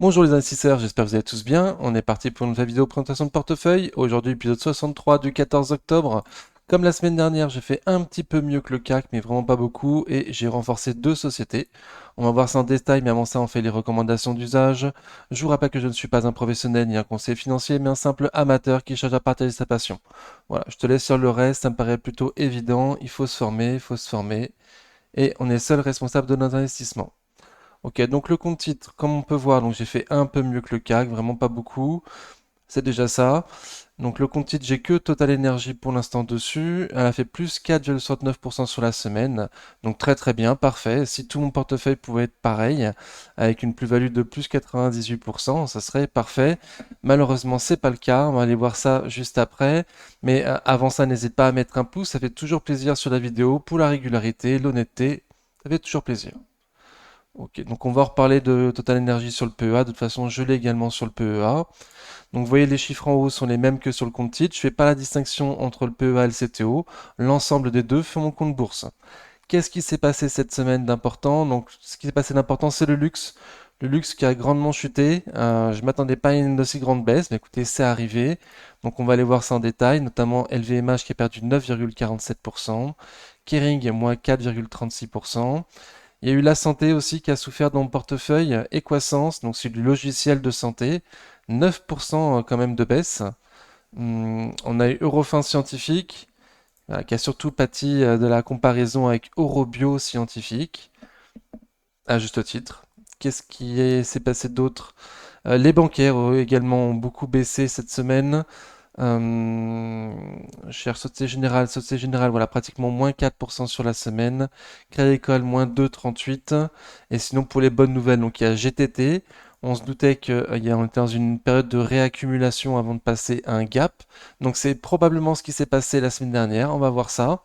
Bonjour les investisseurs, j'espère que vous allez tous bien. On est parti pour une nouvelle vidéo présentation de portefeuille. Aujourd'hui, épisode 63 du 14 octobre. Comme la semaine dernière, j'ai fait un petit peu mieux que le CAC, mais vraiment pas beaucoup, et j'ai renforcé deux sociétés. On va voir ça en détail, mais avant ça, on fait les recommandations d'usage. Je vous rappelle que je ne suis pas un professionnel ni un conseiller financier, mais un simple amateur qui cherche à partager sa passion. Voilà, je te laisse sur le reste, ça me paraît plutôt évident. Il faut se former, il faut se former, et on est seul responsable de nos investissements. Ok, donc le compte titre, comme on peut voir, donc j'ai fait un peu mieux que le CAC, vraiment pas beaucoup, c'est déjà ça. Donc le compte titre, j'ai que Total Energy pour l'instant dessus, elle a fait plus 4,69% sur la semaine, donc très très bien, parfait. Si tout mon portefeuille pouvait être pareil, avec une plus-value de plus 98%, ça serait parfait. Malheureusement, c'est pas le cas, on va aller voir ça juste après, mais avant ça, n'hésite pas à mettre un pouce, ça fait toujours plaisir sur la vidéo, pour la régularité, l'honnêteté, ça fait toujours plaisir. Ok, donc on va reparler de Total Energy sur le PEA. De toute façon, je l'ai également sur le PEA. Donc vous voyez, les chiffres en haut sont les mêmes que sur le compte titre. Je fais pas la distinction entre le PEA et le CTO. L'ensemble des deux fait mon compte bourse. Qu'est-ce qui s'est passé cette semaine d'important? Donc ce qui s'est passé d'important, c'est le luxe. Le luxe qui a grandement chuté. Je m'attendais pas à une aussi grande baisse, mais écoutez, c'est arrivé. Donc on va aller voir ça en détail, notamment LVMH qui a perdu 9,47%, Kering moins 4,36%. Il y a eu la santé aussi qui a souffert dans mon portefeuille. Equasens, donc c'est du logiciel de santé, 9% quand même de baisse. On a eu Eurofins Scientifique, qui a surtout pâti de la comparaison avec Eurobio Scientifique, à juste titre. S'est passé d'autre? Les bancaires également ont beaucoup baissé cette semaine. Euh, Cher Société Générale, voilà, pratiquement moins 4% sur la semaine. Crédit Agricole, moins 2,38. Et sinon, pour les bonnes nouvelles, donc il y a GTT. On se doutait qu'on était dans une période de réaccumulation avant de passer à un gap. Donc c'est probablement ce qui s'est passé la semaine dernière. On va voir ça.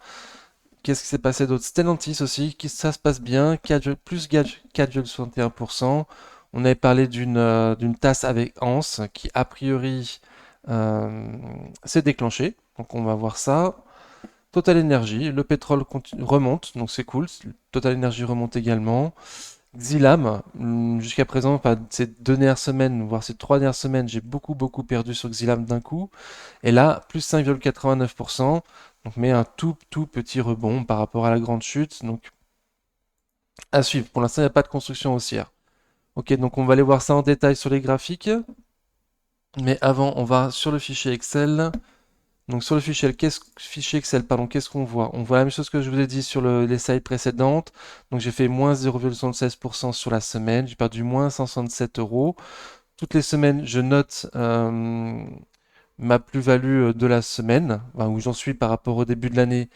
Qu'est-ce qui s'est passé d'autre? Stellantis aussi, ça se passe bien. Plus 4,61%. On avait parlé d'une tasse avec Anse qui, a priori, euh, s'est déclenchée. Donc on va voir ça. Total Energy, le pétrole remonte, donc c'est cool. Total Energy remonte également. Xilam, jusqu'à présent, enfin, ces deux dernières semaines, voire ces trois dernières semaines, j'ai beaucoup perdu sur Xilam d'un coup. Et là, plus 5,89%, donc mais un tout petit rebond par rapport à la grande chute. Donc à suivre. Pour l'instant, il n'y a pas de construction haussière. Ok, donc on va aller voir ça en détail sur les graphiques. Mais avant, on va sur le fichier Excel. Donc sur le fichier Excel, pardon, qu'est-ce qu'on voit? On voit la même chose que je vous ai dit sur les slides précédentes. Donc j'ai fait moins 0,76% sur la semaine. J'ai perdu moins 167 euros. Toutes les semaines, je note ma plus-value de la semaine, enfin, où j'en suis par rapport au début de l'année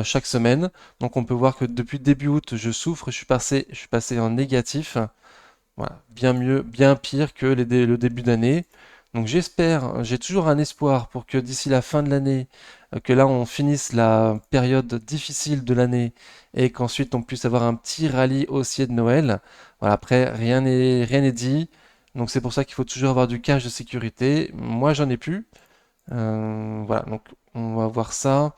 chaque semaine. Donc on peut voir que depuis début août, je souffre. Je suis passé en négatif. Voilà, bien mieux, bien pire que le début d'année. Donc j'espère, j'ai toujours un espoir pour que d'ici la fin de l'année, que là on finisse la période difficile de l'année et qu'ensuite on puisse avoir un petit rallye haussier de Noël. Voilà, après rien n'est dit. Donc c'est pour ça qu'il faut toujours avoir du cash de sécurité. Moi j'en ai plus. Voilà, donc on va voir ça.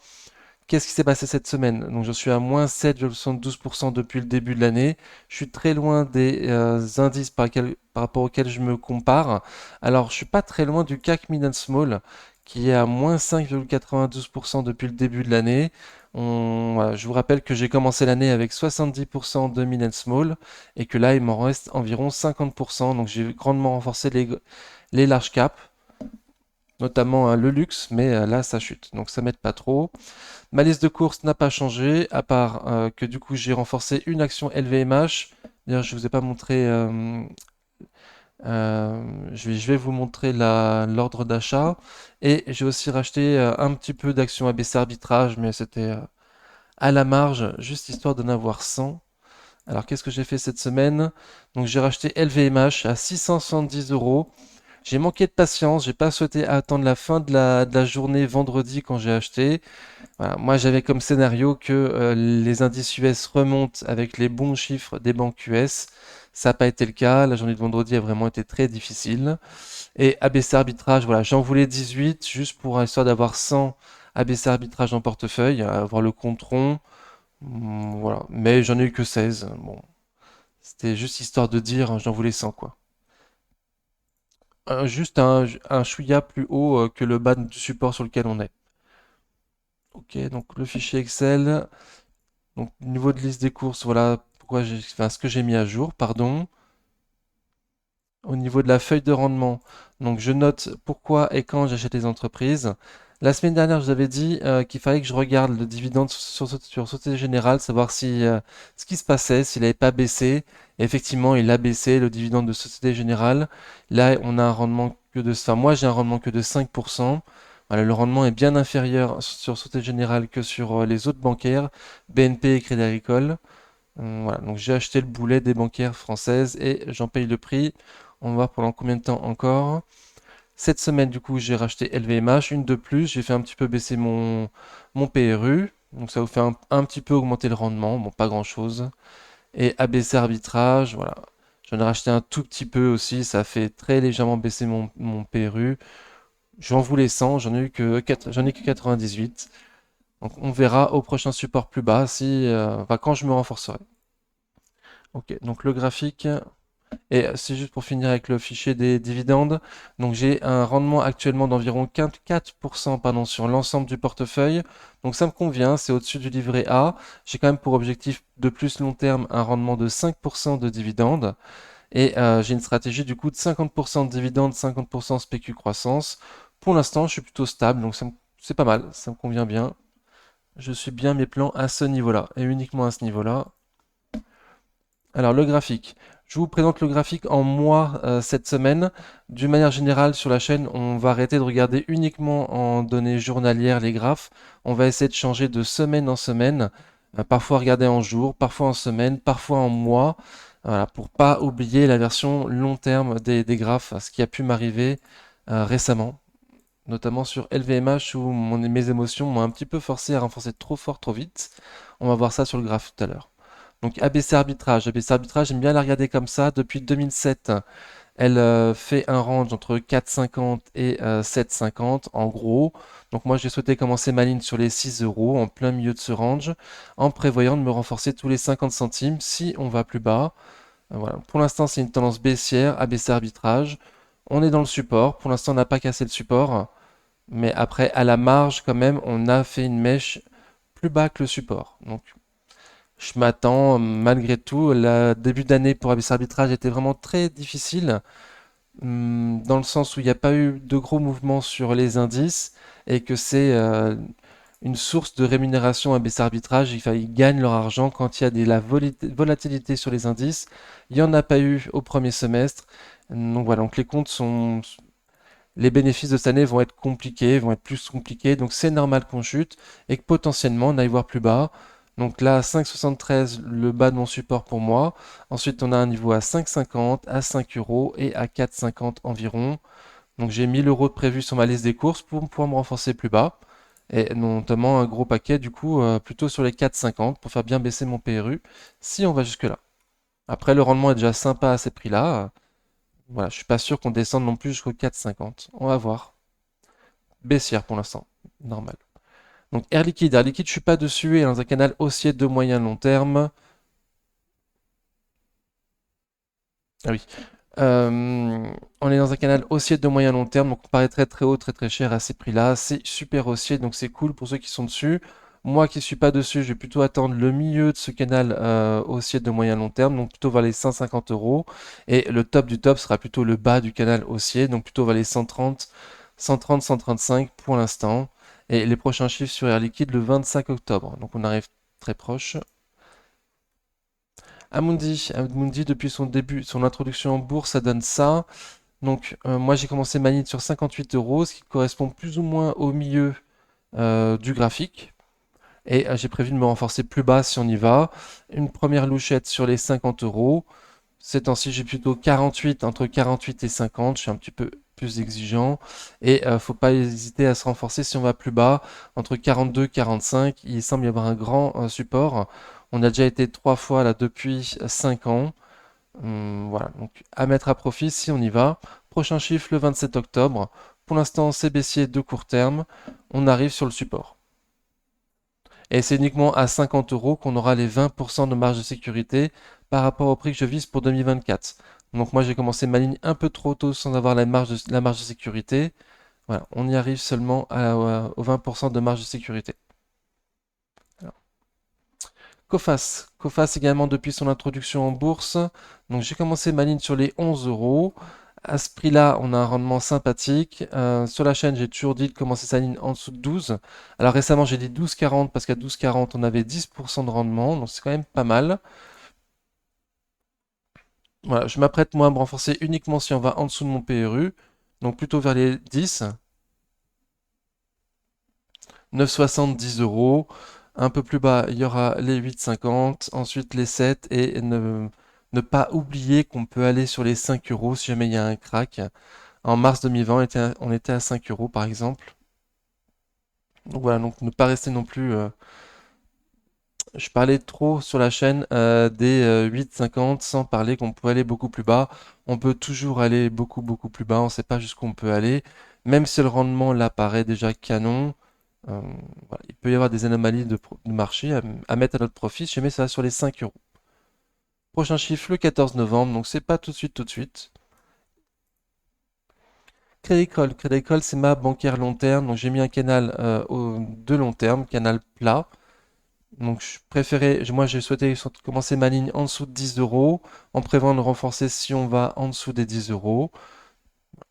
Qu'est-ce qui s'est passé cette semaine? Donc je suis à moins 7,72% depuis le début de l'année. Je suis très loin des indices par rapport auxquels je me compare. Alors je suis pas très loin du CAC Mid and Small qui est à moins 5,92% depuis le début de l'année. Voilà, je vous rappelle que j'ai commencé l'année avec 70% de Mid and Small et que là il m'en reste environ 50%. Donc j'ai grandement renforcé les large caps, notamment le luxe, mais là ça chute. Donc ça m'aide pas trop. Ma liste de courses n'a pas changé, à part que du coup j'ai renforcé une action LVMH. D'ailleurs, je vous ai pas montré. Je vais vous montrer l'ordre d'achat. Et j'ai aussi racheté un petit peu d'actions ABC arbitrage, mais c'était à la marge, juste histoire d'en avoir 100. Alors qu'est-ce que j'ai fait cette semaine? Donc j'ai racheté LVMH à 670 euros. J'ai manqué de patience, j'ai pas souhaité attendre la fin de la journée vendredi quand j'ai acheté. Voilà, moi, j'avais comme scénario que les indices US remontent avec les bons chiffres des banques US. Ça n'a pas été le cas. La journée de vendredi a vraiment été très difficile. Et ABC arbitrage, voilà, j'en voulais 18 juste pour histoire d'avoir 100 ABC arbitrage en portefeuille, avoir le compte rond. Voilà, mais j'en ai eu que 16. Bon, c'était juste histoire de dire, j'en voulais 100 quoi. Juste un chouïa plus haut que le bas du support sur lequel on est. Ok, donc le fichier Excel. Donc niveau de liste des courses, voilà pourquoi enfin, ce que j'ai mis à jour, pardon. Au niveau de la feuille de rendement, donc je note pourquoi et quand j'achète les entreprises. La semaine dernière, je vous avais dit qu'il fallait que je regarde le dividende sur Société Générale, savoir si ce qui se passait, s'il n'avait pas baissé. Et effectivement, il a baissé le dividende de Société Générale. Là, on a un rendement que de ça. Moi, j'ai un rendement que de 5%. Voilà, le rendement est bien inférieur sur Société Générale que sur les autres bancaires, BNP et Crédit Agricole. Voilà, donc j'ai acheté le boulet des bancaires françaises et j'en paye le prix. On va voir pendant combien de temps encore. Cette semaine, du coup, j'ai racheté LVMH, une de plus. J'ai fait un petit peu baisser mon PRU. Donc ça vous fait un petit peu augmenter le rendement. Bon, pas grand-chose. Et ABC arbitrage, voilà. J'en ai racheté un tout petit peu aussi. Ça a fait très légèrement baisser mon PRU. J'en voulais 100, j'en ai que 98. Donc on verra au prochain support plus bas si, enfin, quand je me renforcerai. Ok, donc le graphique. Et c'est juste pour finir avec le fichier des dividendes. Donc j'ai un rendement actuellement d'environ 4% pardon, sur l'ensemble du portefeuille. Donc ça me convient, c'est au-dessus du livret A. J'ai quand même pour objectif de plus long terme un rendement de 5% de dividendes. Et j'ai une stratégie du coup de 50% de dividendes, 50% spécu croissance. Pour l'instant, je suis plutôt stable, donc c'est pas mal, ça me convient bien. Je suis bien mes plans à ce niveau-là, et uniquement à ce niveau-là. Alors le graphique. Je vous présente le graphique en mois cette semaine. D'une manière générale sur la chaîne, on va arrêter de regarder uniquement en données journalières les graphes. On va essayer de changer de semaine en semaine. Parfois regarder en jour, parfois en semaine, parfois en mois. Voilà, pour pas oublier la version long terme des graphes, ce qui a pu m'arriver récemment, notamment sur LVMH où mes émotions m'ont un petit peu forcé à renforcer trop fort, trop vite. On va voir ça sur le graphe tout à l'heure. Donc ABC arbitrage. ABC arbitrage, j'aime bien la regarder comme ça. Depuis 2007, elle fait un range entre 4,50 et 7,50 en gros. Donc moi j'ai souhaité commencer ma ligne sur les 6 euros en plein milieu de ce range en prévoyant de me renforcer tous les 50 centimes si on va plus bas. Voilà. Pour l'instant c'est une tendance baissière, ABC arbitrage. On est dans le support. Pour l'instant on n'a pas cassé le support. Mais après à la marge quand même on a fait une mèche plus bas que le support. Donc je m'attends, malgré tout, le début d'année pour ABC Arbitrage était vraiment très difficile, dans le sens où il n'y a pas eu de gros mouvements sur les indices et que c'est une source de rémunération ABC Arbitrage. Ils gagnent leur argent quand il y a la volatilité sur les indices. Il n'y en a pas eu au premier semestre. Donc voilà, donc les comptes sont. Les bénéfices de cette année vont être compliqués, vont être plus compliqués, donc c'est normal qu'on chute et que potentiellement on aille voir plus bas. Donc là, 5,73, le bas de mon support pour moi. Ensuite, on a un niveau à 5,50, à 5 euros et à 4,50 environ. Donc j'ai 1000 euros de prévu sur ma liste des courses pour pouvoir me renforcer plus bas. Et notamment un gros paquet du coup plutôt sur les 4,50 pour faire bien baisser mon PRU si on va jusque là. Après, le rendement est déjà sympa à ces prix-là. Voilà, je suis pas sûr qu'on descende non plus jusqu'au 4,50. On va voir. Baissière pour l'instant, normal. Donc Air Liquide, je suis pas dessus et dans un canal haussier de moyen long terme. Ah oui. On est dans un canal haussier de moyen long terme, donc on paraît très très haut, très très cher à ces prix-là. C'est super haussier, donc c'est cool pour ceux qui sont dessus. Moi qui suis pas dessus, je vais plutôt attendre le milieu de ce canal haussier de moyen long terme, donc plutôt vers les 150 euros. Et le top du top sera plutôt le bas du canal haussier, donc plutôt vers les 130, 130, 135 pour l'instant. Et les prochains chiffres sur Air Liquide le 25 octobre. Donc on arrive très proche. Amundi, depuis son début, son introduction en bourse, ça donne ça. Donc moi j'ai commencé ma ligne sur 58 euros, ce qui correspond plus ou moins au milieu du graphique. Et j'ai prévu de me renforcer plus bas si on y va. Une première louchette sur les 50 euros. Ces temps-ci, j'ai plutôt 48, entre 48 et 50. Je suis un petit peu plus exigeant. Et faut pas hésiter à se renforcer si on va plus bas. Entre 42 et 45, il semble y avoir un grand support. On a déjà été 3 fois là depuis 5 ans. Voilà, donc à mettre à profit si on y va. Prochain chiffre le 27 octobre. Pour l'instant, c'est baissier de court terme. On arrive sur le support. Et c'est uniquement à 50 euros qu'on aura les 20% de marge de sécurité par rapport au prix que je vise pour 2024. Donc moi j'ai commencé ma ligne un peu trop tôt sans avoir la marge de sécurité. Voilà, on y arrive seulement aux 20% de marge de sécurité. Alors, Coface également depuis son introduction en bourse. Donc j'ai commencé ma ligne sur les 11 euros. À ce prix-là, on a un rendement sympathique. Sur la chaîne, j'ai toujours dit de commencer sa ligne en dessous de 12. Alors récemment, j'ai dit 12,40 parce qu'à 12,40, on avait 10% de rendement. Donc c'est quand même pas mal. Voilà, je m'apprête moi à me renforcer uniquement si on va en dessous de mon PRU. Donc plutôt vers les 10. 9,60, 10 euros. Un peu plus bas, il y aura les 8,50, ensuite les 7 et ne pas oublier qu'on peut aller sur les 5 euros si jamais il y a un crack. En mars 2020, on était à 5 euros par exemple. Donc voilà, donc ne pas rester non plus. Je parlais trop sur la chaîne des 8,50 sans parler qu'on peut aller beaucoup plus bas. On peut toujours aller beaucoup plus bas, on ne sait pas jusqu'où on peut aller. Même si le rendement là paraît déjà canon, Euh, voilà, il peut y avoir des anomalies de marché à mettre à notre profit. Je mets ça sur les 5 euros. Prochain chiffre, le 14 novembre, donc c'est pas tout de suite, tout de suite. Crédit Agricole, c'est ma bancaire long terme, donc j'ai mis un canal de long terme, canal plat. Donc moi j'ai souhaité commencer ma ligne en dessous de 10 euros, en prévoyant de renforcer si on va en dessous des 10 euros.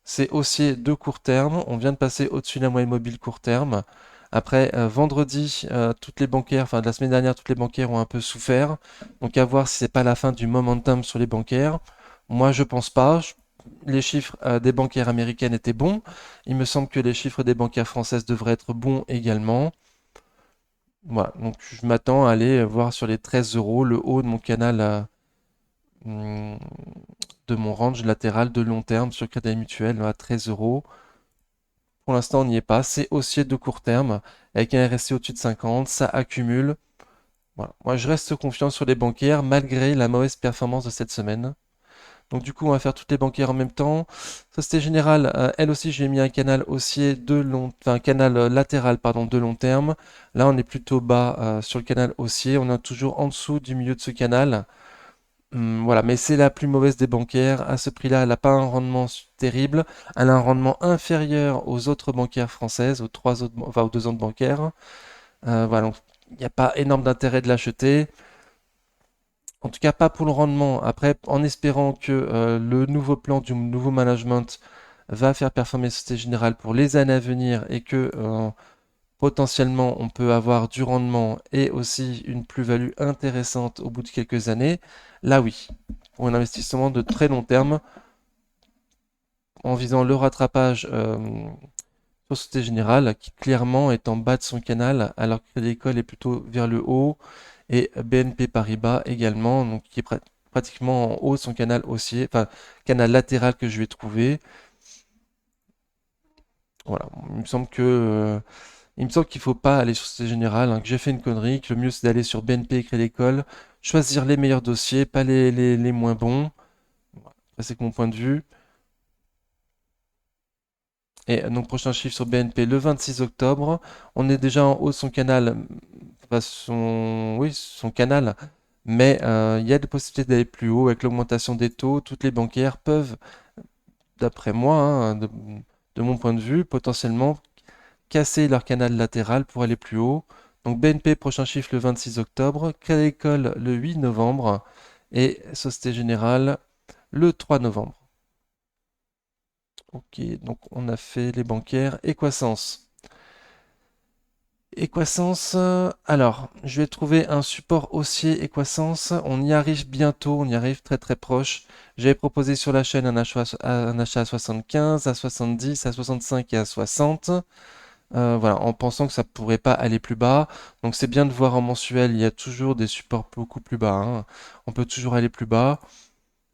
C'est haussier de court terme. On vient de passer au-dessus de la moyenne mobile court terme. Après, vendredi, toutes les bancaires, enfin de la semaine dernière, toutes les bancaires ont un peu souffert. Donc à voir si c'est pas la fin du momentum sur les bancaires. Moi, je pense pas. Les chiffres des bancaires américaines étaient bons. Il me semble que les chiffres des bancaires françaises devraient être bons également. Voilà, donc je m'attends à aller voir sur les 13 euros le haut de mon canal hum, de mon range latéral de long terme sur Crédit Mutuel à 13 euros. Pour l'instant, on n'y est pas. C'est haussier de court terme avec un RSI au-dessus de 50. Ça accumule. Voilà. Moi, je reste confiant sur les bancaires malgré la mauvaise performance de cette semaine. Donc, du coup, on va faire toutes les bancaires en même temps. Société Générale, elle aussi, j'ai mis un canal haussier de long, enfin, un canal latéral, pardon, de long terme. Là, on est plutôt bas sur le canal haussier. On est toujours en dessous du milieu de ce canal. Voilà, mais c'est la plus mauvaise des bancaires. À ce prix-là, elle n'a pas un rendement terrible. Elle a un rendement inférieur aux autres bancaires françaises, aux trois autres, enfin, aux deux autres bancaires. Voilà, donc il n'y a pas énorme d'intérêt de l'acheter. En tout cas, pas pour le rendement. Après, en espérant que le nouveau plan du nouveau management va faire performer Société Générale pour les années à venir et que potentiellement on peut avoir du rendement et aussi une plus-value intéressante au bout de quelques années, là oui, pour un investissement de très long terme, en visant le rattrapage sur Société Générale, qui clairement est en bas de son canal, alors que Crédit Agricole est plutôt vers le haut, et BNP Paribas également, donc qui est pratiquement en haut de son canal haussier, enfin canal latéral que je vais trouver. Voilà, il me semble qu'il ne faut pas aller sur Société Générale, hein, que j'ai fait une connerie, que le mieux c'est d'aller sur BNP et Crédit Agricole, choisir les meilleurs dossiers, pas les moins bons. Voilà, ça, c'est que mon point de vue. Et donc prochain chiffre sur BNP le 26 octobre. On est déjà en haut de son canal, enfin oui, son canal, mais il y a des possibilités d'aller plus haut avec l'augmentation des taux. Toutes les bancaires peuvent, d'après moi, hein, de mon point de vue, potentiellement casser leur canal latéral pour aller plus haut. Donc BNP, prochain chiffre le 26 octobre, Crédit Agricole le 8 novembre et Société Générale le 3 novembre. Ok, donc on a fait les bancaires. Equasens. Equasens, alors, je vais trouver un support haussier Equasens. On y arrive bientôt, on y arrive très proche. J'avais proposé sur la chaîne un achat à 75, à 70, à 65 et à 60. Voilà, en pensant que ça pourrait pas aller plus bas. Donc c'est bien de voir en mensuel, il y a toujours des supports beaucoup plus bas, hein. On peut toujours aller plus bas.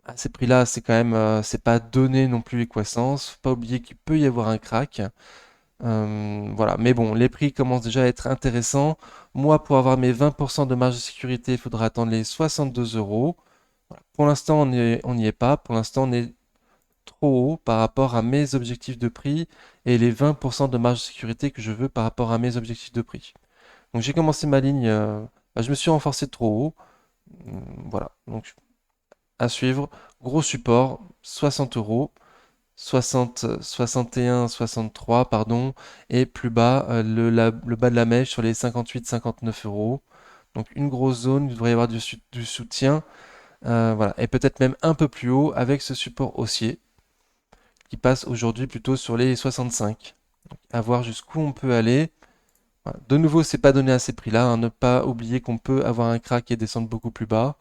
À ces prix-là, c'est quand même, c'est pas donné non plus les croissances. Faut pas oublier qu'il peut y avoir un crack. Voilà, mais bon, les prix commencent déjà à être intéressants. Moi, pour avoir mes 20% de marge de sécurité, il faudra attendre les 62 euros. Voilà. Pour l'instant, on n'y est pas. Pour l'instant, on est trop haut par rapport à mes objectifs de prix et les 20% de marge de sécurité que je veux par rapport à mes objectifs de prix. Donc j'ai commencé ma ligne, je me suis renforcé trop haut. Voilà, donc à suivre. Gros support, 60 euros. 60, 61, 63, pardon, et plus bas, le bas de la mèche sur les 58, 59 euros. Donc une grosse zone, il devrait y avoir du soutien, voilà, et peut-être même un peu plus haut avec ce support haussier qui passe aujourd'hui plutôt sur les 65. À voir jusqu'où on peut aller. Voilà. De nouveau, c'est pas donné à ces prix-là, hein. Ne pas oublier qu'on peut avoir un crack et descendre beaucoup plus bas.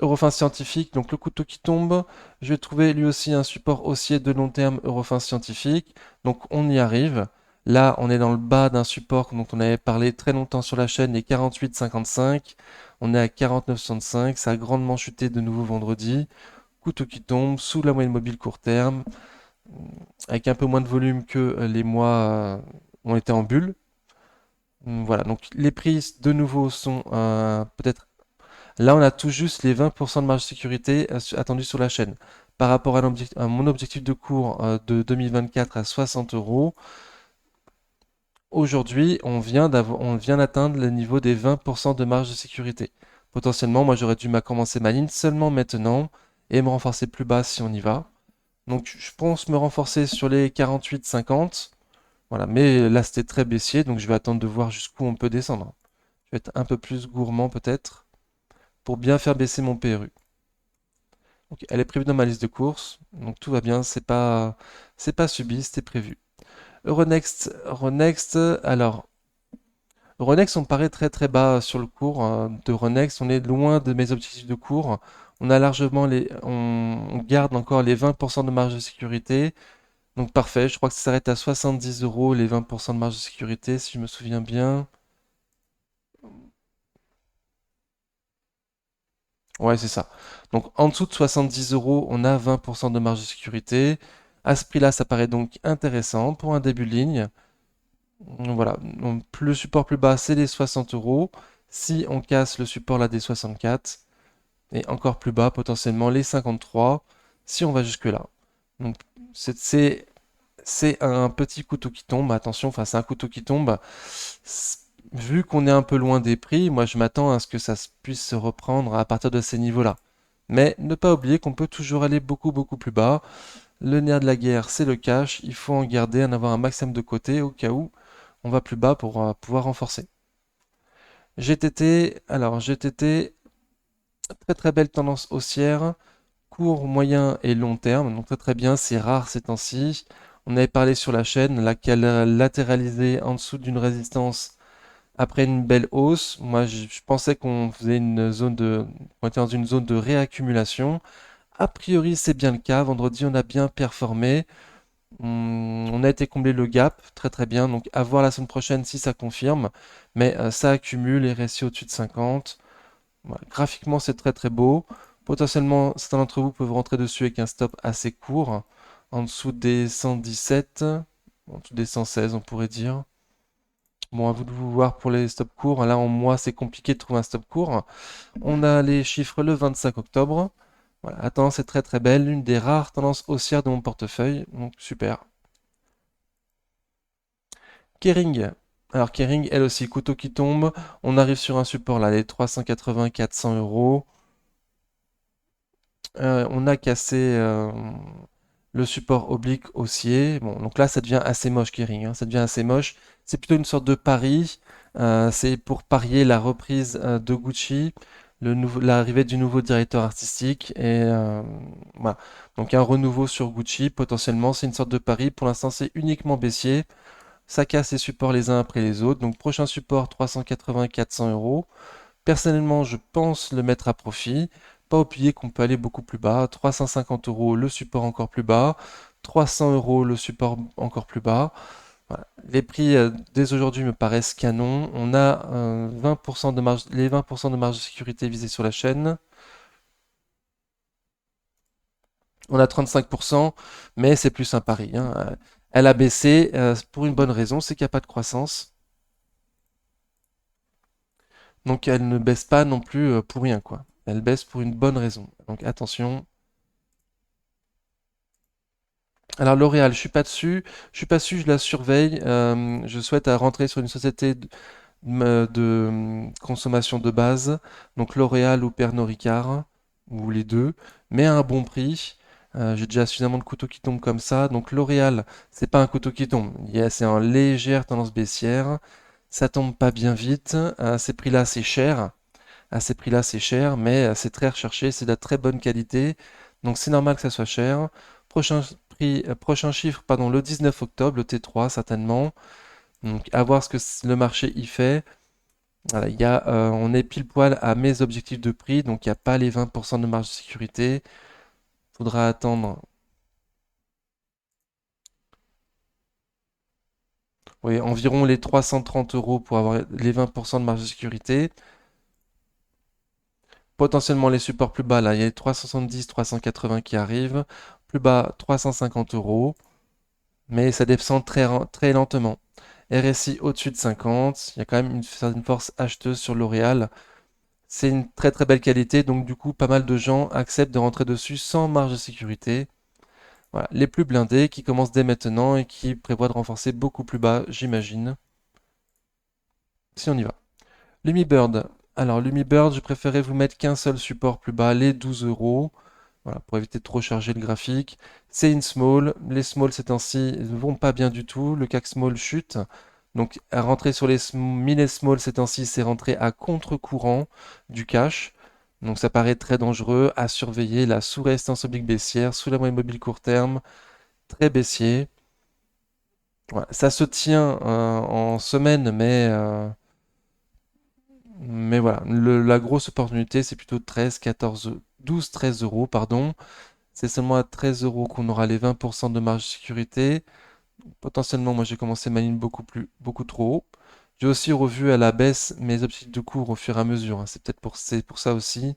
Eurofin scientifique, donc le couteau qui tombe. Je vais trouver lui aussi un support haussier de long terme Eurofin scientifique. Donc on y arrive. Là, on est dans le bas d'un support dont on avait parlé très longtemps sur la chaîne, les 48,55. On est à 49,65. Ça a grandement chuté de nouveau vendredi. Couteau qui tombe sous la moyenne mobile court terme, avec un peu moins de volume que les mois ont été en bulle. Voilà, donc les prix de nouveau sont peut-être. Là, on a tout juste les 20% de marge de sécurité attendus sur la chaîne. Par rapport à mon objectif de cours de 2024 à 60 euros, aujourd'hui, on vient d'atteindre le niveau des 20% de marge de sécurité. Potentiellement, moi, j'aurais dû commencer ma ligne seulement maintenant et me renforcer plus bas si on y va. Donc, je pense me renforcer sur les 48-50. Voilà, mais là, c'était très baissier, donc je vais attendre de voir jusqu'où on peut descendre. Je vais être un peu plus gourmand peut-être pour bien faire baisser mon PRU. Donc, elle est prévue dans ma liste de courses, donc tout va bien, c'est pas subi, c'était prévu. Euronext, alors, Euronext, on paraît très très bas sur le cours de Euronext, on est loin de mes objectifs de cours. On a largement on garde encore les 20% de marge de sécurité, donc parfait, je crois que ça s'arrête à 70 euros les 20% de marge de sécurité, si je me souviens bien. Ouais, c'est ça. Donc en dessous de 70 euros, on a 20% de marge de sécurité. À ce prix-là, ça paraît donc intéressant pour un début de ligne. Voilà, donc, le support plus bas, c'est les 60 euros. Si on casse le support là des 64, et encore plus bas, potentiellement les 53, si on va jusque-là. Donc c'est c'est- c'est un petit couteau qui tombe, attention, enfin c'est un couteau qui tombe. Vu qu'on est un peu loin des prix, moi je m'attends à ce que ça puisse se reprendre à partir de ces niveaux-là. Mais ne pas oublier qu'on peut toujours aller beaucoup beaucoup plus bas. Le nerf de la guerre, c'est le cash. Il faut en garder, en avoir un maximum de côté au cas où on va plus bas pour pouvoir renforcer. GTT, alors GTT, très très belle tendance haussière, court, moyen et long terme. Donc très très bien, c'est rare ces temps-ci. On avait parlé sur la chaîne, laquelle a latéralisé en dessous d'une résistance après une belle hausse. Moi, je pensais qu'on faisait qu'on était dans une zone de réaccumulation. A priori, c'est bien le cas. Vendredi, on a bien performé. On a été combler le gap, très très bien. Donc, à voir la semaine prochaine si ça confirme. Mais ça accumule et reste au-dessus de 50. Voilà. Graphiquement, c'est très très beau. Potentiellement, certains d'entre vous peuvent rentrer dessus avec un stop assez court, en dessous des 117, en dessous des 116, on pourrait dire. Bon, à vous de vous voir pour les stops courts. Là, en mois, c'est compliqué de trouver un stop court. On a les chiffres le 25 octobre. Voilà, la tendance est très très belle, l'une des rares tendances haussières de mon portefeuille. Donc, super. Kering. Alors, Kering, elle aussi, couteau qui tombe. On arrive sur un support là, les 380-400 euros. On a cassé le support oblique haussier. Bon, donc là, ça devient assez moche, Kering, hein. Ça devient assez moche. C'est plutôt une sorte de pari. C'est pour parier la reprise de Gucci, l'arrivée du nouveau directeur artistique et voilà. Donc un renouveau sur Gucci, potentiellement, c'est une sorte de pari. Pour l'instant, c'est uniquement baissier. Ça casse les supports les uns après les autres. Donc prochain support 380-400 euros. Personnellement, je pense le mettre à profit. Pas oublier qu'on peut aller beaucoup plus bas. 350 euros le support encore plus bas. 300 euros le support encore plus bas. Voilà. Les prix dès aujourd'hui me paraissent canon. On a 20% de marge, les 20% de marge de sécurité visés sur la chaîne. On a 35%, mais c'est plus un pari, hein. Elle a baissé pour une bonne raison, c'est qu'il n'y a pas de croissance. Donc elle ne baisse pas non plus pour rien, quoi. Elle baisse pour une bonne raison. Donc attention. Alors L'Oréal, je suis pas dessus. Je suis pas dessus, je la surveille. Je souhaite rentrer sur une société de consommation de base. Donc L'Oréal ou Pernod Ricard. ou les deux, mais à un bon prix. J'ai déjà suffisamment de couteaux qui tombent comme ça. Donc L'Oréal, c'est pas un couteau qui tombe. C'est en légère tendance baissière. Ça tombe pas bien vite. À ces prix-là, c'est cher. À ces prix-là, c'est cher, mais c'est très recherché. C'est de la très bonne qualité. Donc c'est normal que ça soit cher. Prochain prochain chiffre, pardon, le 19 octobre, le T3 certainement. Donc à voir ce que le marché y fait. Voilà, on est pile poil à mes objectifs de prix, donc il n'y a pas les 20% de marge de sécurité. Faudra attendre, oui, environ les 330 euros pour avoir les 20% de marge de sécurité. Potentiellement les supports plus bas, là, il y a les 370, 380 qui arrivent. Plus bas, 350 euros. Mais ça descend très lentement. RSI au-dessus de 50. Il y a quand même une certaine force acheteuse sur L'Oréal. C'est une très très belle qualité, donc du coup, pas mal de gens acceptent de rentrer dessus sans marge de sécurité. Voilà, les plus blindés qui commencent dès maintenant et qui prévoient de renforcer beaucoup plus bas, j'imagine. Si on y va. LumiBird. Alors, LumiBird, je préférais vous mettre qu'un seul support plus bas, les 12 euros. Voilà, pour éviter de trop charger le graphique. C'est une small. Les small ces temps-ci ne vont pas bien du tout. Le CAC small chute. Donc, à rentrer sur les mini small ces temps-ci, c'est rentrer à contre-courant du cash. Donc, ça paraît très dangereux à surveiller. La sous-résistance oblique baissière, sous la moyenne mobile court terme, très baissier. Ouais, ça se tient en semaine, mais voilà, la grosse opportunité, c'est plutôt 13, 14, 12, 13 euros, pardon. C'est seulement à 13 euros qu'on aura les 20% de marge de sécurité. Potentiellement, moi j'ai commencé ma ligne beaucoup trop haut. J'ai aussi revu à la baisse mes objectifs de cours au fur et à mesure, hein. C'est pour ça aussi.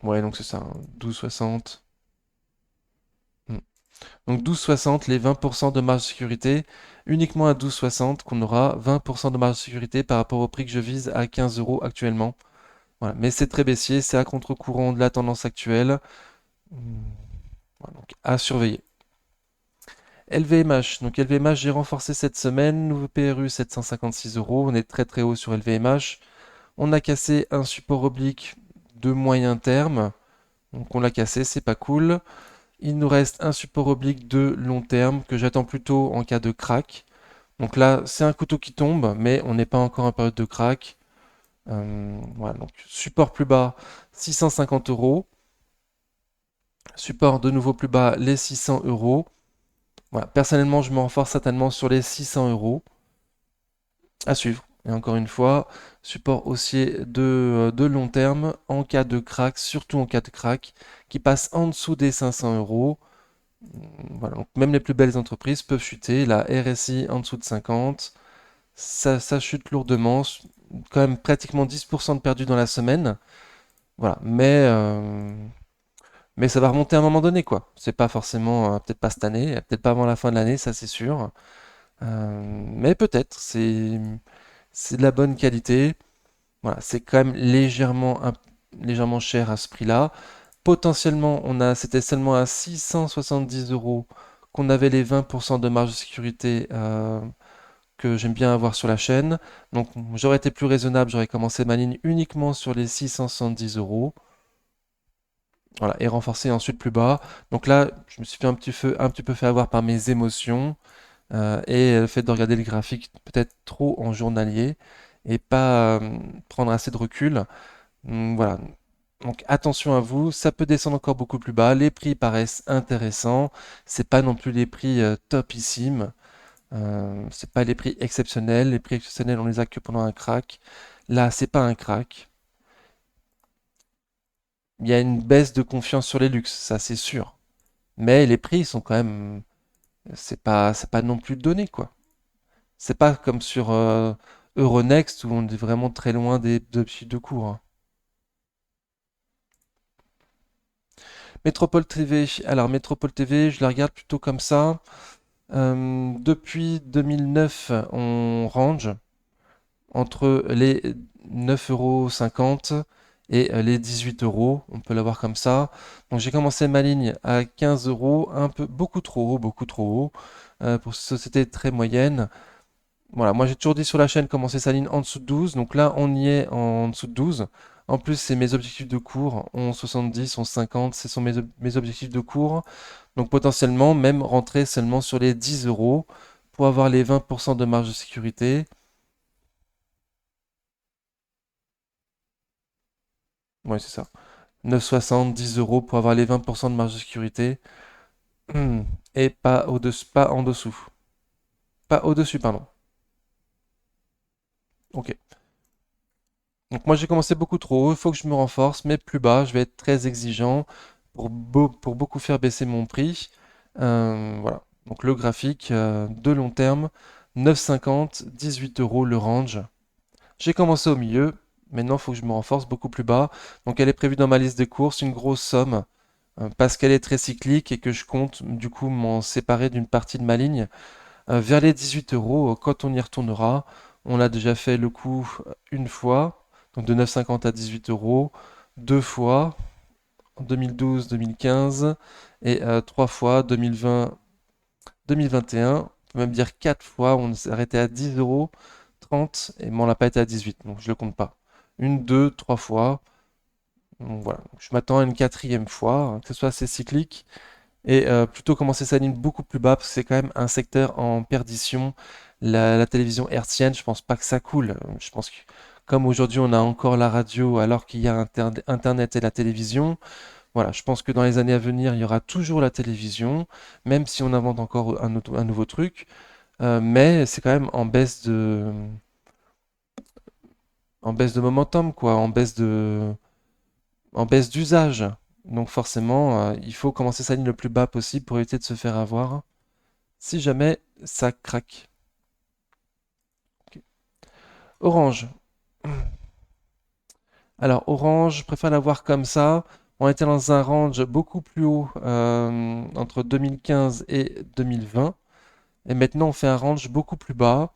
Ouais, donc c'est ça, hein, 12,60. Hmm. Donc 12,60, les 20% de marge de sécurité, uniquement à 12,60 qu'on aura 20% de marge de sécurité par rapport au prix que je vise à 15 euros actuellement. Voilà. Mais c'est très baissier, c'est à contre-courant de la tendance actuelle. Hmm. Voilà, donc à surveiller. LVMH. Donc LVMH, j'ai renforcé cette semaine. Nouveau PRU 756 euros. On est très très haut sur LVMH. On a cassé un support oblique de moyen terme. Donc on l'a cassé, c'est pas cool. Il nous reste un support oblique de long terme que j'attends plutôt en cas de crack. Donc là, c'est un couteau qui tombe, mais on n'est pas encore en période de crack. Voilà, donc support plus bas, 650 euros. Support de nouveau plus bas, les 600 euros. Voilà, personnellement, je me renforce certainement sur les 600 euros. À suivre. Et encore une fois, support haussier de long terme en cas de crack, surtout en cas de crack, qui passe en dessous des 500 euros. Voilà, donc même les plus belles entreprises peuvent chuter. La RSI en dessous de 50, ça chute lourdement, quand même pratiquement 10% de perdu dans la semaine. Voilà, mais ça va remonter à un moment donné, quoi. C'est pas forcément, peut-être pas cette année, peut-être pas avant la fin de l'année, ça c'est sûr. Mais peut-être, c'est de la bonne qualité. Voilà, c'est quand même légèrement cher à ce prix-là. Potentiellement, c'était seulement à 670 euros qu'on avait les 20% de marge de sécurité que j'aime bien avoir sur la chaîne. Donc j'aurais été plus raisonnable, j'aurais commencé ma ligne uniquement sur les 670 euros. Voilà, et renforcer ensuite plus bas. Donc là, je me suis fait un petit peu fait avoir par mes émotions et le fait de regarder le graphique peut-être trop en journalier et pas prendre assez de recul. Voilà. Donc attention à vous, ça peut descendre encore beaucoup plus bas. Les prix paraissent intéressants. C'est pas non plus les prix topissimes. C'est pas les prix exceptionnels. Les prix exceptionnels, on les a que pendant un crack. Là, c'est pas un crack. Il y a une baisse de confiance sur les luxes, ça c'est sûr. Mais les prix sont quand même, c'est pas non plus donné quoi. C'est pas comme sur Euronext où on est vraiment très loin des objectifs de cours, hein. Métropole TV, alors Métropole TV, je la regarde plutôt comme ça. Depuis 2009, on range entre les 9,50 € et les 18 euros. On peut l'avoir comme ça. Donc j'ai commencé ma ligne à 15 euros, un peu beaucoup trop haut pour une société très moyenne. Voilà, moi j'ai toujours dit sur la chaîne commencer sa ligne en dessous de 12. Donc là, on y est en dessous de 12. En plus, c'est mes objectifs de cours, 11,70, 11,50, ce sont mes objectifs de cours. Donc potentiellement, même rentrer seulement sur les 10 euros pour avoir les 20% de marge de sécurité. Oui, c'est ça. 9,60, 10 euros pour avoir les 20% de marge de sécurité. Et pas au-dessus, pas en dessous. Pas au-dessus, pardon. Ok. Donc moi j'ai commencé beaucoup trop haut, il faut que je me renforce, mais plus bas, je vais être très exigeant pour beaucoup faire baisser mon prix. Voilà. Donc le graphique de long terme, 9,50, 18 euros le range. J'ai commencé au milieu, maintenant il faut que je me renforce beaucoup plus bas. Donc elle est prévue dans ma liste de courses, une grosse somme, parce qu'elle est très cyclique et que je compte du coup m'en séparer d'une partie de ma ligne. Vers les 18 euros, quand on y retournera, on a déjà fait le coup une fois, donc de 9,50 à 18 euros, deux fois, en 2012, 2015, et trois fois, 2020, 2021. On peut même dire quatre fois, on s'est arrêté à 10 euros 30, et mais on n'a pas été à 18, donc je ne le compte pas. Une, deux, trois fois. Donc voilà, je m'attends à une quatrième fois, que ce soit assez cyclique et plutôt commencer sa ligne beaucoup plus bas parce que c'est quand même un secteur en perdition. La télévision hertzienne, je pense pas que ça coule. Je pense que comme aujourd'hui on a encore la radio alors qu'il y a Internet et la télévision, voilà, je pense que dans les années à venir il y aura toujours la télévision, même si on invente encore un nouveau truc. Mais c'est quand même en baisse de momentum, quoi, en baisse d'usage. Donc forcément, il faut commencer sa ligne le plus bas possible pour éviter de se faire avoir si jamais ça craque. Ok. Orange. Alors Orange, je préfère l'avoir comme ça. On était dans un range beaucoup plus haut entre 2015 et 2020. Et maintenant on fait un range beaucoup plus bas.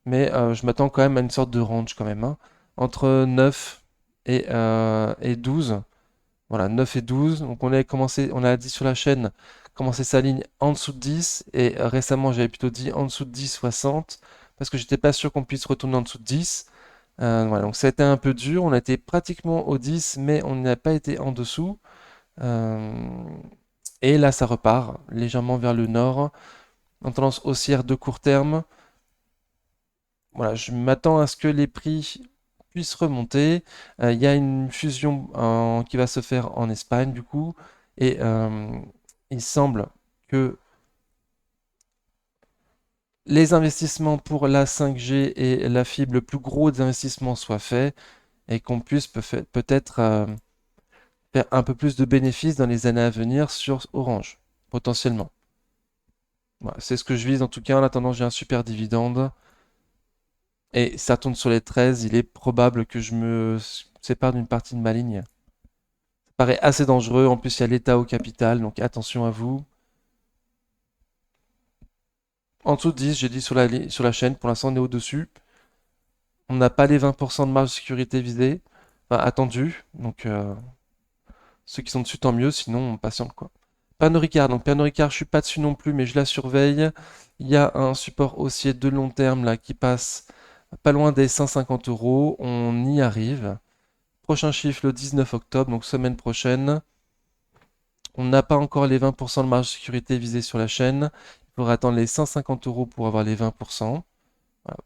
Mais je m'attends quand même à une sorte de range quand même, hein, entre 9 et 12. Voilà, 9 et 12. Donc on a dit sur la chaîne, commencer sa ligne en dessous de 10. Et récemment, j'avais plutôt dit en dessous de 10, 60. Parce que j'étais pas sûr qu'on puisse retourner en dessous de 10. Voilà, donc ça a été un peu dur. On a été pratiquement au 10, mais on n'a pas été en dessous. Euh, et là, ça repart légèrement vers le nord. En tendance haussière de court terme. Voilà, je m'attends à ce que les prix puissent remonter. Il y a une fusion qui va se faire en Espagne du coup, et il semble que les investissements pour la 5G et la fibre, le plus gros des investissements soient faits et qu'on puisse peut-être faire un peu plus de bénéfices dans les années à venir sur Orange, potentiellement. Voilà, c'est ce que je vise en tout cas. En attendant, j'ai un super dividende. Et ça tourne sur les 13, il est probable que je me sépare d'une partie de ma ligne. Ça paraît assez dangereux, en plus il y a l'État au capital, donc attention à vous. En dessous de 10, j'ai dit sur la chaîne, pour l'instant on est au-dessus. On n'a pas les 20% de marge de sécurité visée, enfin attendu, donc ceux qui sont dessus tant mieux, sinon on patiente quoi. Pernod Ricard, donc Pernod Ricard je suis pas dessus non plus, mais je la surveille. Il y a un support haussier de long terme là qui passe pas loin des 150 euros, on y arrive. Prochain chiffre le 19 octobre, donc semaine prochaine. On n'a pas encore les 20% de marge de sécurité visée sur la chaîne. Il faudra attendre les 150 euros pour avoir les 20%. Voilà.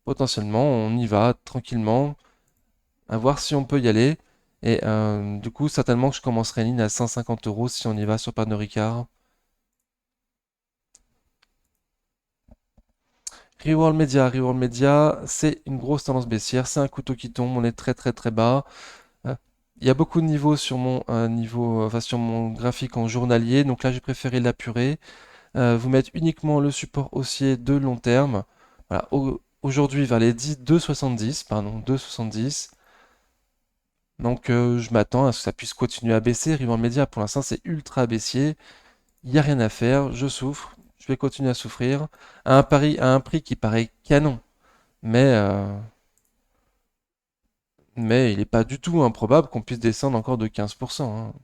Potentiellement, on y va tranquillement, à voir si on peut y aller. Et du coup, certainement que je commencerai une ligne à 150 euros si on y va sur Pernod Ricard. Reworld Media, c'est une grosse tendance baissière. C'est un couteau qui tombe. On est très très très bas. Euh, Il y a beaucoup de niveaux sur enfin, sur mon graphique en journalier. Donc là, j'ai préféré l'apurer. Vous mettre uniquement le support haussier de long terme. Voilà, aujourd'hui vers les 2,70, pardon, 2,70. Donc je m'attends à ce que ça puisse continuer à baisser. Riven Media, pour l'instant, c'est ultra baissier. Il n'y a rien à faire, je souffre. Je vais continuer à souffrir. À un prix qui paraît canon. Mais, euh, mais il n'est pas du tout improbable qu'on puisse descendre encore de 15%, hein.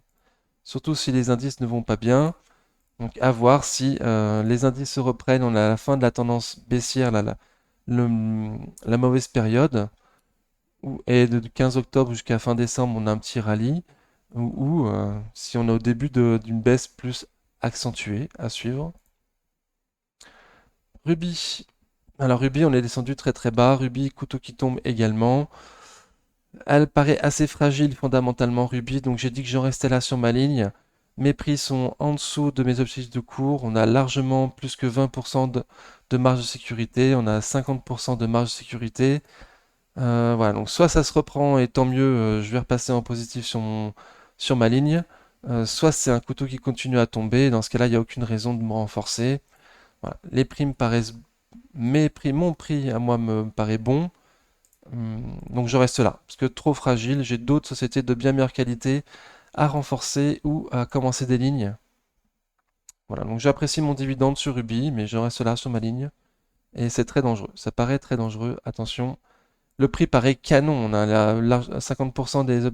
Surtout si les indices ne vont pas bien. Donc à voir si les indices se reprennent. On est à la fin de la tendance baissière, là, la mauvaise période. et de 15 octobre jusqu'à fin décembre, on a un petit rallye, ou si on est au début d'une baisse plus accentuée à suivre. Ruby. Alors Ruby, on est descendu très très bas. Ruby, couteau qui tombe également. Elle paraît assez fragile fondamentalement Ruby, donc j'ai dit que j'en restais là sur ma ligne. Mes prix sont en dessous de mes objectifs de cours. On a largement plus que 20% de marge de sécurité. On a 50% de marge de sécurité. Voilà, donc soit ça se reprend et tant mieux, je vais repasser en positif sur ma ligne. Soit c'est un couteau qui continue à tomber. Dans ce cas-là, il n'y a aucune raison de me renforcer. Voilà. Les prix me paraissent, mon prix à moi me paraît bon. Donc je reste là, parce que trop fragile, j'ai d'autres sociétés de bien meilleure qualité à renforcer ou à commencer des lignes. Voilà, donc j'apprécie mon dividende sur Ruby, mais je reste là sur ma ligne. Et c'est très dangereux, ça paraît très dangereux, attention. Le prix paraît canon, on a 50%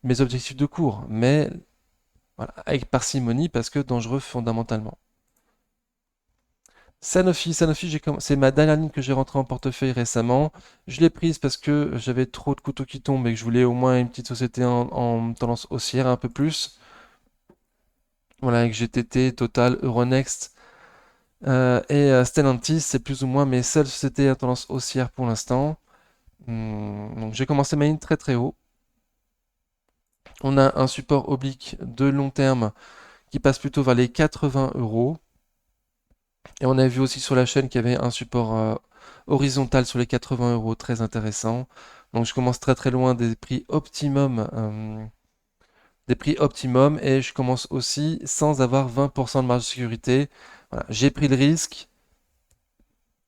mes objectifs de cours, mais voilà, avec parcimonie parce que dangereux fondamentalement. Sanofi, c'est ma dernière ligne que j'ai rentrée en portefeuille récemment. Je l'ai prise parce que j'avais trop de couteaux qui tombent et que je voulais au moins une petite société en tendance haussière un peu plus. Voilà, avec GTT, Total, Euronext et Stellantis, c'est plus ou moins mes seules sociétés à tendance haussière pour l'instant. Donc j'ai commencé ma ligne très très haut. On a un support oblique de long terme qui passe plutôt vers les 80 euros. Et on a vu aussi sur la chaîne qu'il y avait un support horizontal sur les 80 euros, très intéressant. Donc je commence très très loin des prix optimum et je commence aussi sans avoir 20% de marge de sécurité. Voilà, j'ai pris le risque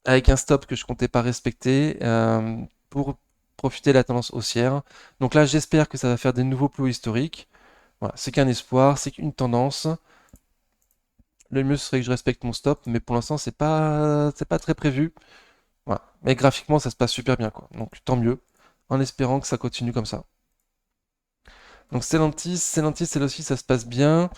avec un stop que je comptais pas respecter pour profiter de la tendance haussière. Donc là, j'espère que ça va faire des nouveaux plus hauts historiques. Voilà, c'est qu'un espoir, c'est qu'une tendance. Le mieux serait que je respecte mon stop, mais pour l'instant, c'est pas très prévu. Voilà. Mais graphiquement, ça se passe super bien, quoi. Donc tant mieux, en espérant que ça continue comme ça. Donc Stellantis, elle aussi, ça se passe bien.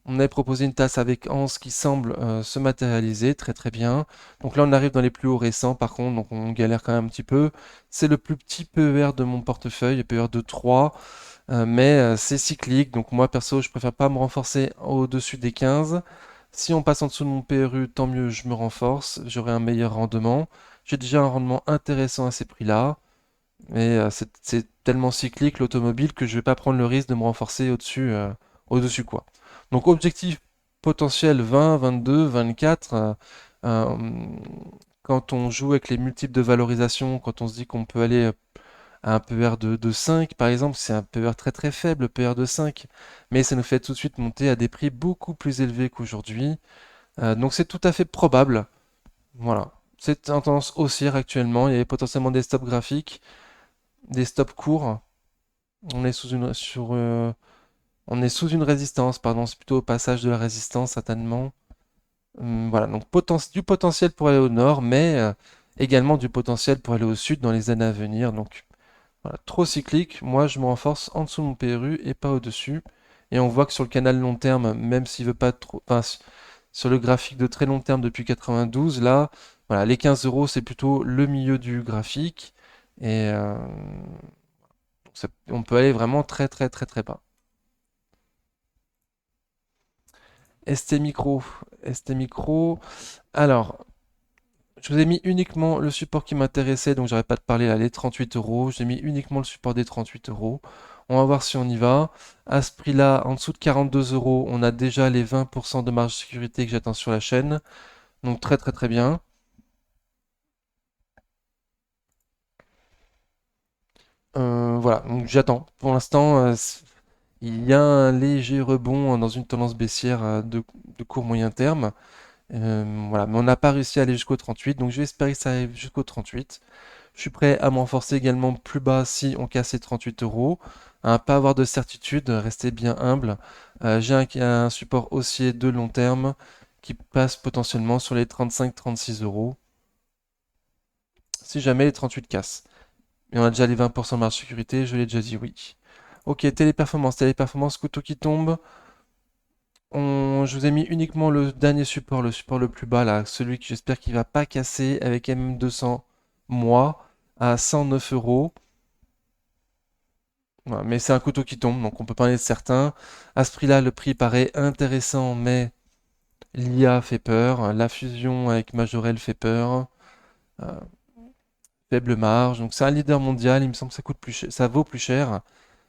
On avait proposé une tasse avec Anse qui semble se matérialiser très très bien. Donc là, on arrive dans les plus hauts récents, par contre, donc on galère quand même un petit peu. C'est le plus petit PER de mon portefeuille, PER de 3, mais c'est cyclique. Donc moi, perso, je préfère pas me renforcer au-dessus des 15. Si on passe en dessous de mon PRU, tant mieux, je me renforce, j'aurai un meilleur rendement. J'ai déjà un rendement intéressant à ces prix-là. Mais c'est tellement cyclique l'automobile que je vais pas prendre le risque de me renforcer au-dessus quoi. Donc objectif potentiel 20, 22, 24. Euh, Quand on joue avec les multiples de valorisation, quand on se dit qu'on peut aller à un PER de 5 par exemple, c'est un PER très très faible, le PER de 5, mais ça nous fait tout de suite monter à des prix beaucoup plus élevés qu'aujourd'hui. Donc c'est tout à fait probable. Voilà. C'est une tendance haussière actuellement. Il y a potentiellement des stops graphiques, des stops courts. On est sous une résistance, pardon, c'est plutôt au passage de la résistance certainement. Voilà, donc du potentiel pour aller au nord, mais également du potentiel pour aller au sud dans les années à venir. Donc voilà, trop cyclique, moi je me renforce en dessous de mon PRU et pas au-dessus. Et on voit que sur le canal long terme, même s'il veut pas trop, enfin, sur le graphique de très long terme depuis 92, là, voilà, les 15 euros c'est plutôt le milieu du graphique. Et on peut aller vraiment très très très très bas. ST Micro. ST Micro. Alors, je vous ai mis uniquement le support qui m'intéressait, donc j'arrête pas de parler là, les 38 euros. J'ai mis uniquement le support des 38 euros. On va voir si on y va. À ce prix-là, en dessous de 42 euros, on a déjà les 20% de marge de sécurité que j'attends sur la chaîne. Donc très très très bien. Voilà, donc j'attends. Pour l'instant, il y a un léger rebond dans une tendance baissière de court moyen terme. Voilà, mais on n'a pas réussi à aller jusqu'au 38, donc je vais espérer que ça arrive jusqu'au 38. Je suis prêt à m'enforcer également plus bas si on casse les 38 euros. Pas avoir de certitude, rester bien humble. J'ai un support haussier de long terme qui passe potentiellement sur les 35-36 euros. Si jamais les 38 cassent. Et on a déjà les 20% de marge de sécurité, je l'ai déjà dit oui. Ok, téléperformance, couteau qui tombe. Je vous ai mis uniquement le support le plus bas là, celui que j'espère qu'il va pas casser avec MM200 mois à 109 euros. Voilà, mais c'est un couteau qui tombe, donc on peut pas en être certain. À ce prix-là, le prix paraît intéressant, mais l'IA fait peur, la fusion avec Majorel fait peur, euh, faible marge. Donc c'est un leader mondial, il me semble que ça coûte plus cher, ça vaut plus cher.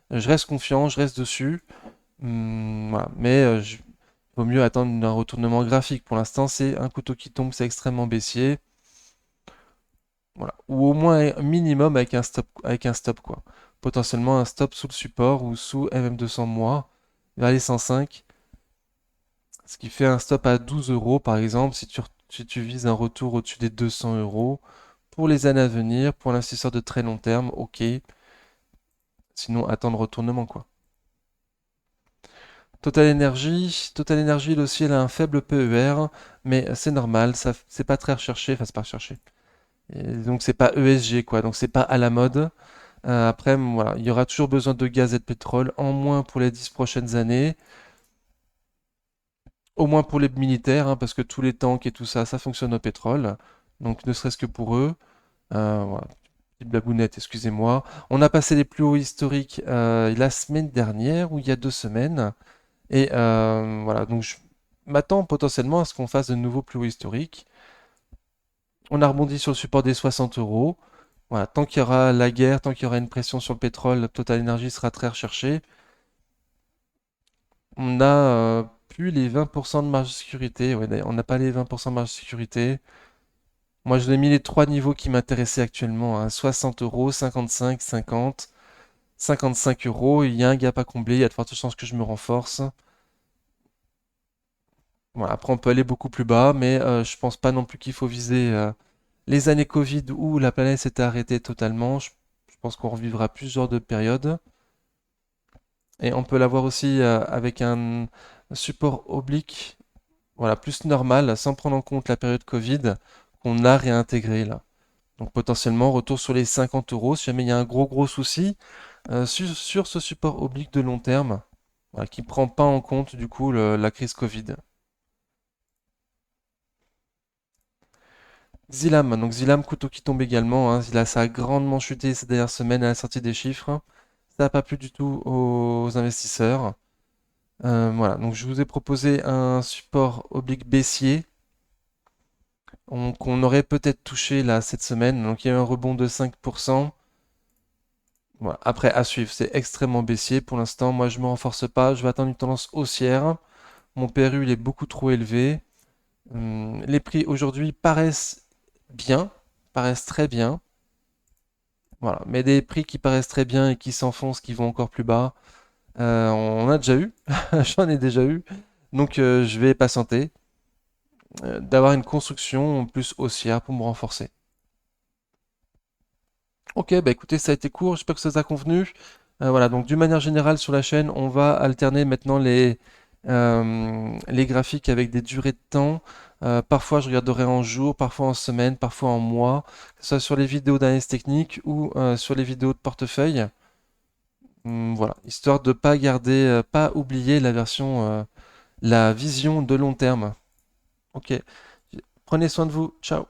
Je reste confiant, je reste dessus. Voilà. Mais vaut mieux attendre un retournement graphique. Pour l'instant, c'est un couteau qui tombe, c'est extrêmement baissier. Voilà. Ou au moins un minimum avec un stop quoi. Potentiellement un stop sous le support ou sous MM200 mois vers les 105. Ce qui fait un stop à 12 euros par exemple si tu vises un retour au-dessus des 200 euros. Pour les années à venir, pour l'investisseur de très long terme, ok. Sinon, attendre retournement quoi. Total Energy, elle aussi, elle a un faible PER, mais c'est normal, ça, c'est pas très recherché, enfin c'est pas recherché. Et donc c'est pas ESG quoi, donc c'est pas à la mode. Après, voilà, il y aura toujours besoin de gaz et de pétrole, en moins pour les 10 prochaines années, au moins pour les militaires, hein, parce que tous les tanks et tout ça, ça fonctionne au pétrole, donc ne serait-ce que pour eux. Voilà, petite blagounette, excusez-moi. On a passé les plus hauts historiques la semaine dernière ou il y a 2 semaines. Et voilà, donc je m'attends potentiellement à ce qu'on fasse de nouveaux plus hauts historiques. On a rebondi sur le support des 60 euros. Voilà, tant qu'il y aura la guerre, tant qu'il y aura une pression sur le pétrole, Total Energy sera très recherché. On a plus les 20% de marge de sécurité. Ouais, d'ailleurs, on n'a pas les 20% de marge de sécurité. Moi, je l'ai mis les trois niveaux qui m'intéressaient actuellement, hein, 60 euros, 55, 50, 55 euros. Il y a un gap à combler, il y a de fortes chances que je me renforce. Voilà, après, on peut aller beaucoup plus bas, mais je pense pas non plus qu'il faut viser les années Covid où la planète s'était arrêtée totalement. Je pense qu'on revivra plusieurs de périodes. Et on peut l'avoir aussi avec un support oblique, voilà, plus normal, sans prendre en compte la période Covid qu'on a réintégré là. Donc potentiellement retour sur les 50 euros si jamais il y a un gros souci sur ce support oblique de long terme, voilà, qui ne prend pas en compte du coup la crise Covid. Xilam, donc Xilam, couteau qui tombe également, hein. Là, ça a grandement chuté ces dernières semaines à la sortie des chiffres. Ça n'a pas plu du tout aux investisseurs. Voilà, donc je vous ai proposé un support oblique baissier qu'on aurait peut-être touché là cette semaine. Donc il y a eu un rebond de 5%. Voilà. Après, à suivre, c'est extrêmement baissier. Pour l'instant, moi je ne me renforce pas. Je vais attendre une tendance haussière. Mon PRU il est beaucoup trop élevé. Les prix aujourd'hui paraissent bien, paraissent très bien. Voilà. Mais des prix qui paraissent très bien et qui s'enfoncent, qui vont encore plus bas, on a déjà eu. J'en ai déjà eu. Donc je vais patienter, d'avoir une construction plus haussière pour me renforcer. Ok, bah écoutez, ça a été court, j'espère que ça vous a convenu. Voilà, donc d'une manière générale sur la chaîne, on va alterner maintenant les graphiques avec des durées de temps. Parfois, je regarderai en jour, parfois en semaine, parfois en mois, que ce soit sur les vidéos d'analyse technique ou sur les vidéos de portefeuille. Voilà, histoire de pas garder, pas oublier la version, la vision de long terme. Ok, prenez soin de vous, ciao.